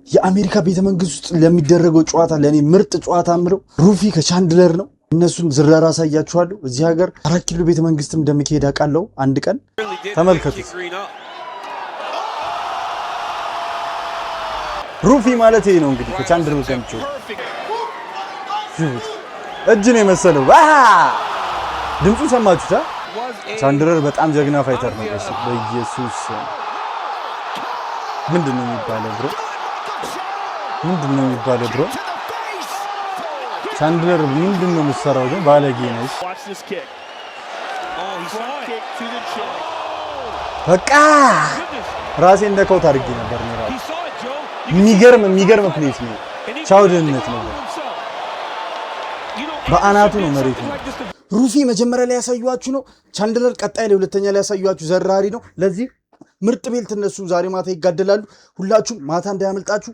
የአሜሪካ ቤተመንግስት ውስጥ ለሚደረገው ጨዋታ ለኔ ምርጥ ጨዋታ አምረው ሩፊ ከቻንድለር ነው። እነሱን ዝረራ አሳያችኋለሁ። እዚህ ሀገር 4 ኪሎ ቤተመንግስትም እንደሚካሄድ አውቃለሁ። አንድ ቀን ተመልከቱ። ሩፊ ማለት ይሄ ነው እንግዲህ ከቻንድለር ገምቼው እጅ ነው የመሰለው። ድምፁን ሰማችሁታ? ቻንድለር በጣም ጀግና ፋይተር ነው። በኢየሱስ ምንድነው የሚባለው ብሮ? ምንድነው የሚባለው ብሮ? ቻንድለር ምንድነው የምትሰራው ግን? ባለጌ ነሽ። በቃ ራሴ እንደከውት አድርጌ ነበር ነው ራሱ። የሚገርም ፕሌስ ነው። ቻው ድህነት ነው። በአናቱ ነው መሬት ነው። ሩፊ መጀመሪያ ላይ ያሳዩአችሁ ነው። ቻንድለር ቀጣይ ላይ ሁለተኛ ላይ ያሳዩአችሁ ዘራሪ ነው። ለዚህ ምርጥ ቤልት እነሱ ዛሬ ማታ ይጋደላሉ። ሁላችሁም ማታ እንዳያመልጣችሁ